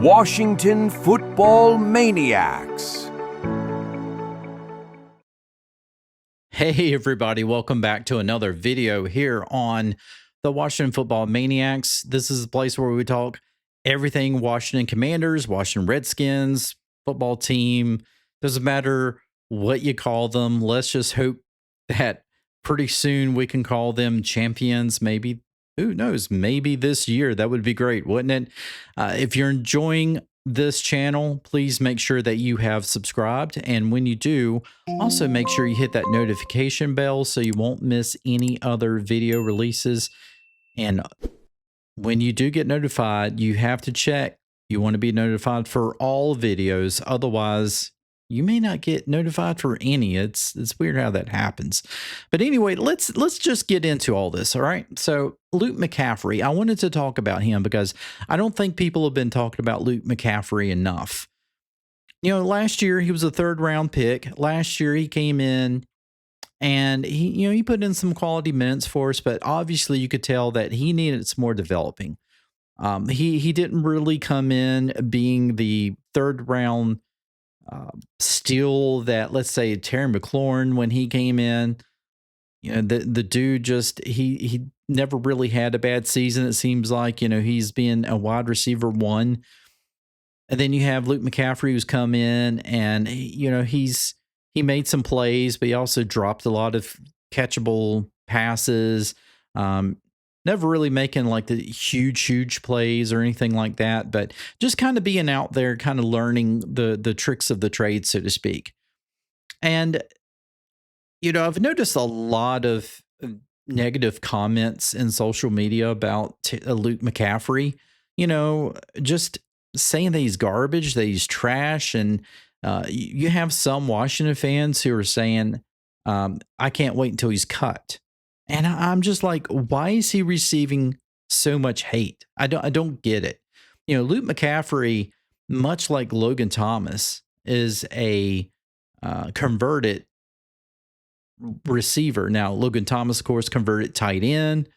Washington Football Maniacs. Hey everybody, welcome back to another video here on the Washington Football Maniacs. This is the place where we talk everything Washington Commanders, Washington Redskins, football team. Doesn't matter what you call them. Let's just hope that pretty soon we can call them champions. Maybe, who knows, maybe this year. That would be great, wouldn't it? If you're enjoying this channel, please make sure that you have subscribed. And when you do, also make sure you hit that notification bell so you won't miss any other video releases. And when you do get notified, you have to check. You want to be notified for all videos. Otherwise, you may not get notified for any. It's weird how that happens. But anyway, let's just get into all this, all right? So Luke McCaffrey, I wanted to talk about him because I don't think people have been talking about Luke McCaffrey enough. You know, last year he was a third-round pick. Last year he came in and he put in some quality minutes for us, but obviously you could tell that he needed some more developing. He didn't really come in being the third-round steal that, let's say, Terry McLaurin when he came in. You know, the dude just he never really had a bad season. It seems like, he's been a wide receiver one. And then you have Luke McCaffrey who's come in and he made some plays, but he also dropped a lot of catchable passes. Never really making like the huge plays or anything like that, but just kind of being out there, kind of learning the tricks of the trade, so to speak. And, I've noticed a lot of negative comments in social media about Luke McCaffrey, just saying that he's garbage, that he's trash. And you have some Washington fans who are saying, I can't wait until he's cut. And I'm just like, why is he receiving so much hate? I don't get it. Luke McCaffrey, much like Logan Thomas, is a converted receiver. Now, Logan Thomas, of course, converted tight end,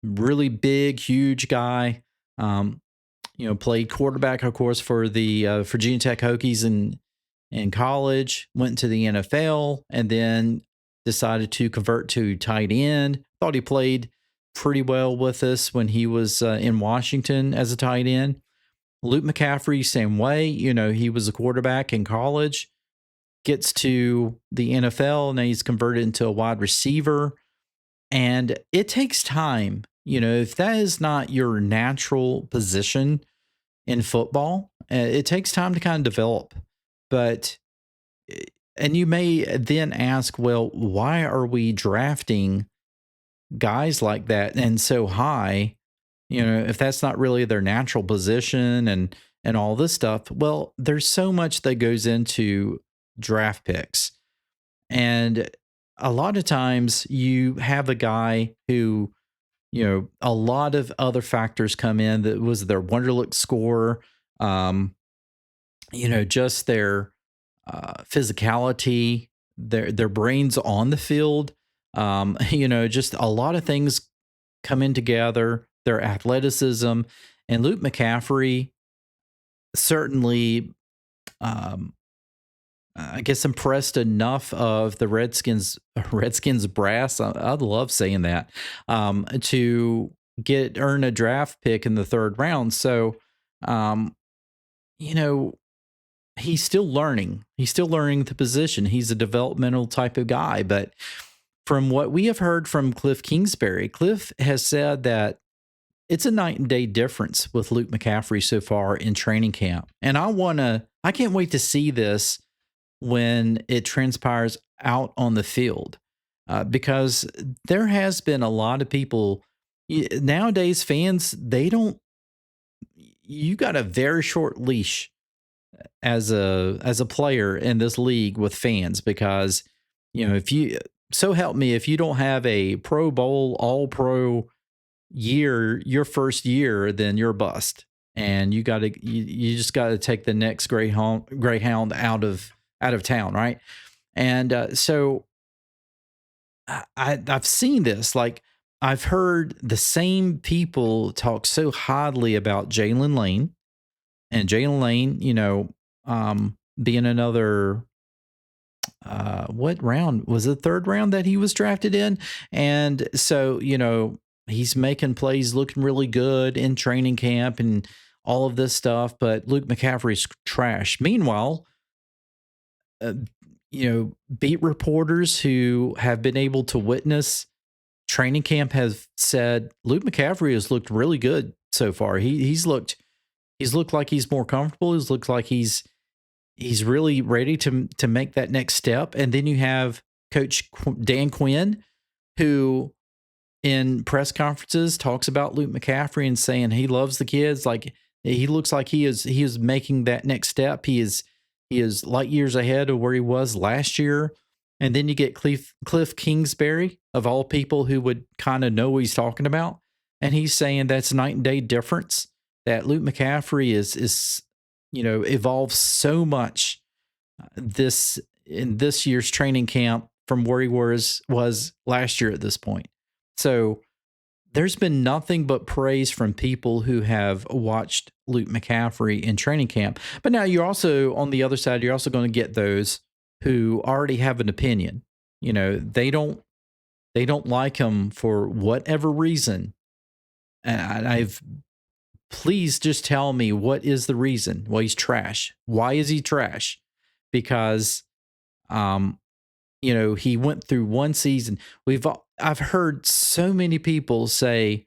really big, huge guy. Played quarterback, of course, for the Virginia Tech Hokies in college, went to the NFL, and then decided to convert to tight end. Thought he played pretty well with us when he was in Washington as a tight end. Luke McCaffrey, same way. He was a quarterback in college, gets to the NFL, now he's converted into a wide receiver. And it takes time. If that is not your natural position in football, it takes time to kind of develop. And you may then ask, well, why are we drafting guys like that and so high? If that's not really their natural position and all this stuff. Well, there's so much that goes into draft picks. And a lot of times you have a guy who, a lot of other factors come in. That was their Wonderlic score, just their physicality, their brains on the field, just a lot of things come in together, their athleticism. And Luke McCaffrey certainly, I guess, impressed enough of the Redskins brass. I love saying that, to earn a draft pick in the third round. So, he's still learning. He's still learning the position. He's a developmental type of guy. But from what we have heard from Cliff Kingsbury, Cliff has said that it's a night and day difference with Luke McCaffrey so far in training camp. And I can't wait to see this when it transpires out on the field, because there has been a lot of people nowadays, fans, you got a very short leash as a player in this league with fans, because so help me, if you don't have a Pro Bowl, all pro year, your first year, then you're a bust, and you just got to take the next Greyhound out of town, right? And so I've seen this. Like, I've heard the same people talk so highly about Jalen Lane, and Jalen Lane, being another what round was it, third round that he was drafted in, and so he's making plays, looking really good in training camp and all of this stuff. But Luke McCaffrey's trash. Meanwhile, uh, beat reporters who have been able to witness training camp have said Luke McCaffrey has looked really good so far. He's looked like he's more comfortable. He's looked like he's really ready to make that next step. And then you have Coach Dan Quinn, who in press conferences talks about Luke McCaffrey and saying he loves the kids. Like he looks like he is making that next step. He is light years ahead of where he was last year. And then you get Cliff Kingsbury, of all people, who would kind of know what he's talking about. And he's saying that's night and day difference, that Luke McCaffrey is evolved so much in this year's training camp from where he was last year at this point. So there's been nothing but praise from people who have watched Luke McCaffrey in training camp. But now you're also, on the other side, you're also going to get those who already have an opinion. They don't like him for whatever reason. And please just tell me, what is the reason? Well, he's trash. Why is he trash? Because he went through one season. I've heard so many people say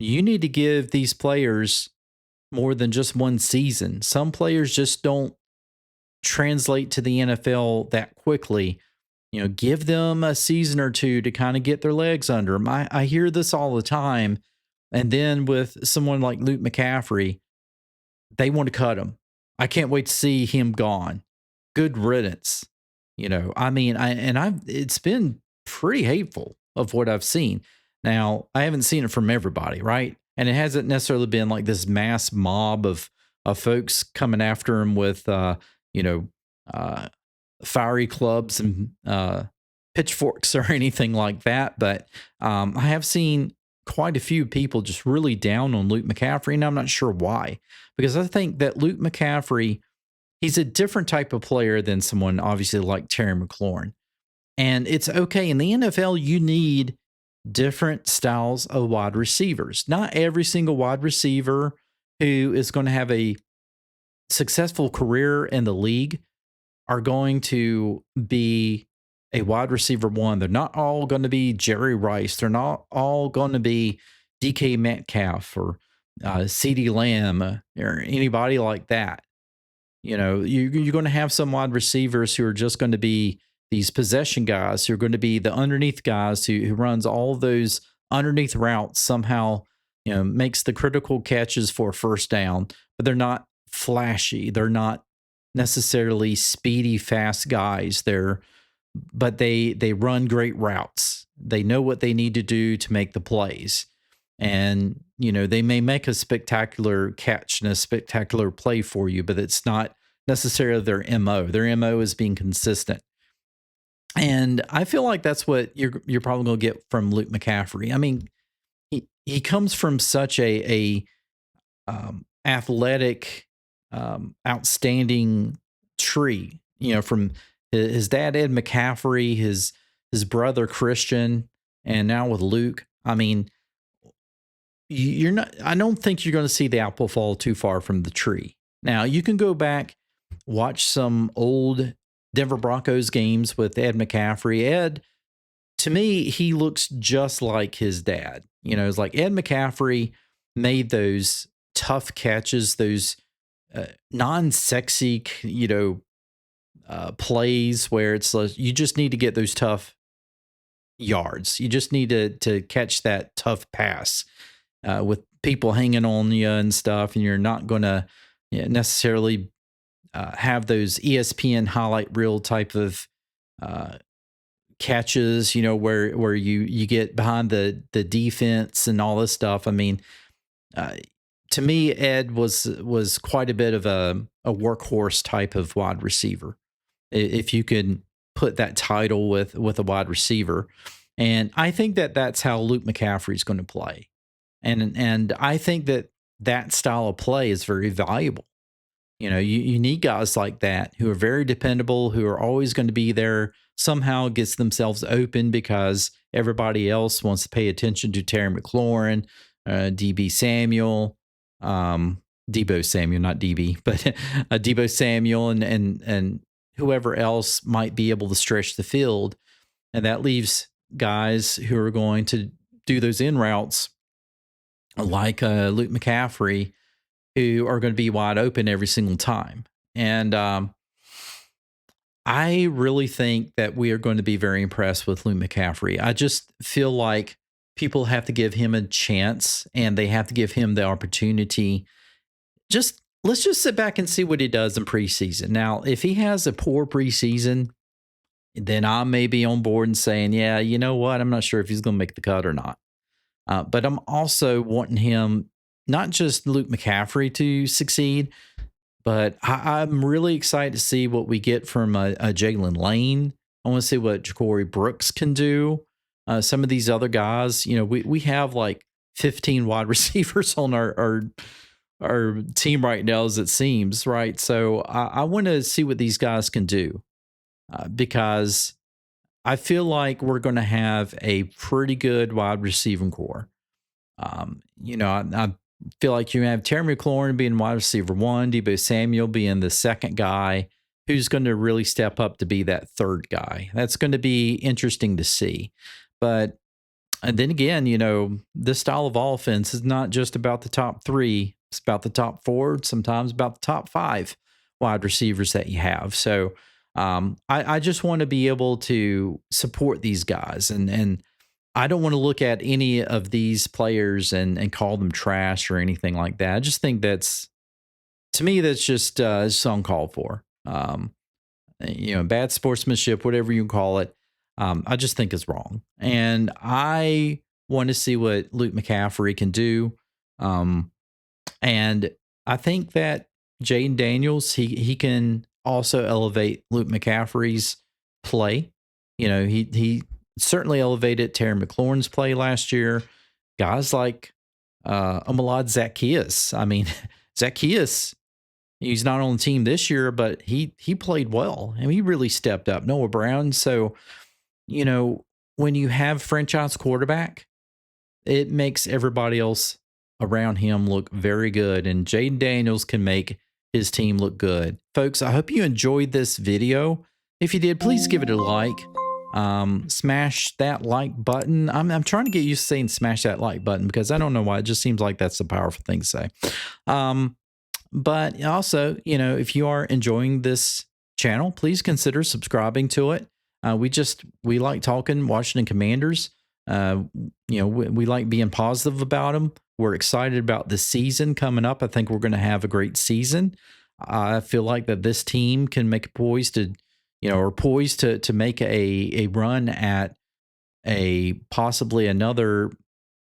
you need to give these players more than just one season. Some players just don't translate to the NFL that quickly. Give them a season or two to kind of get their legs under them. I hear this all the time. And then with someone like Luke McCaffrey, they want to cut him. I can't wait to see him gone. Good riddance. It's been pretty hateful of what I've seen. Now, I haven't seen it from everybody, right? And it hasn't necessarily been like this mass mob of folks coming after him with, fiery clubs and pitchforks or anything like that. But I have seen quite a few people just really down on Luke McCaffrey, and I'm not sure why. Because I think that Luke McCaffrey, he's a different type of player than someone obviously like Terry McLaurin. And it's okay. In the NFL, you need different styles of wide receivers. Not every single wide receiver who is going to have a successful career in the league are going to be a wide receiver one. They're not all going to be Jerry Rice. They're not all going to be DK Metcalf or CeeDee Lamb or anybody like that. You're going to have some wide receivers who are just going to be these possession guys, who are going to be the underneath guys who runs all those underneath routes, somehow, makes the critical catches for a first down, but they're not flashy. They're not necessarily speedy, fast guys. But they run great routes. They know what they need to do to make the plays. And, they may make a spectacular catch and a spectacular play for you, but it's not necessarily their MO. Their MO is being consistent. And I feel like that's what you're probably going to get from Luke McCaffrey. I mean, he comes from such a athletic, outstanding tree, from his dad, Ed McCaffrey, his brother, Christian, and now with Luke. I mean, I don't think you're going to see the apple fall too far from the tree. Now, you can go back, watch some old Denver Broncos games with Ed McCaffrey. Ed, to me, he looks just like his dad. It's like Ed McCaffrey made those tough catches, those non-sexy, plays where it's like you just need to get those tough yards. You just need to catch that tough pass with people hanging on you and stuff, and you're not going to necessarily have those ESPN highlight reel type of catches, where you get behind the defense and all this stuff. I mean, to me, Ed was quite a bit of a workhorse type of wide receiver, if you could put that title with a wide receiver. And I think that that's how Luke McCaffrey is going to play. And I think that style of play is very valuable. You need guys like that who are very dependable, who are always going to be there, somehow gets themselves open because everybody else wants to pay attention to Terry McLaurin, DB Samuel, Debo Samuel, not DB, but Debo Samuel and whoever else might be able to stretch the field. And that leaves guys who are going to do those in routes like Luke McCaffrey, who are going to be wide open every single time. And I really think that we are going to be very impressed with Luke McCaffrey. I just feel like people have to give him a chance and they have to give him the opportunity. Let's just sit back and see what he does in preseason. Now, if he has a poor preseason, then I may be on board and saying, yeah, you know what? I'm not sure if he's going to make the cut or not. But I'm also wanting him, not just Luke McCaffrey, to succeed, but I'm really excited to see what we get from a Jalen Lane. I want to see what Ja'Cory Brooks can do. Some of these other guys, we have like 15 wide receivers on our team right now, as it seems, right? So I want to see what these guys can do because I feel like we're going to have a pretty good wide receiving core. I feel like you have Terry McLaurin being wide receiver 1, Debo Samuel being the second guy who's going to really step up to be that third guy. That's going to be interesting to see. But and then again, this style of offense is not just about the top 3. It's about the top 4, sometimes about the top 5 wide receivers that you have. So I just want to be able to support these guys. And I don't want to look at any of these players and call them trash or anything like that. I just think to me, that's just it's uncalled for. Bad sportsmanship, whatever you call it. I just think it's wrong. And I want to see what Luke McCaffrey can do. And I think that Jaden Daniels, he can also elevate Luke McCaffrey's play. He certainly elevated Terry McLaurin's play last year. Guys like Omalad Zacchaeus. I mean, Zacchaeus, he's not on the team this year, but he played well. I mean, he really stepped up. Noah Brown. So, when you have franchise quarterback, it makes everybody else around him look very good. And Jaden Daniels can make his team look good. Folks, I hope you enjoyed this video. If you did, please give it a like. Smash that like button. I'm trying to get used to saying smash that like button because I don't know why. It just seems like that's a powerful thing to say. But also, if you are enjoying this channel, please consider subscribing to it. We like talking Washington Commanders. We like being positive about them. We're excited about the season coming up. I think we're going to have a great season. I feel like that this team can make poised to make a run at a possibly another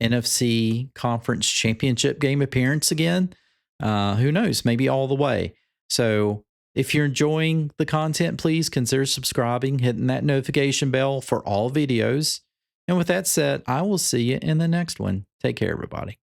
NFC conference championship game appearance again. Who knows? Maybe all the way. So if you're enjoying the content, please consider subscribing, hitting that notification bell for all videos. And with that said, I will see you in the next one. Take care, everybody.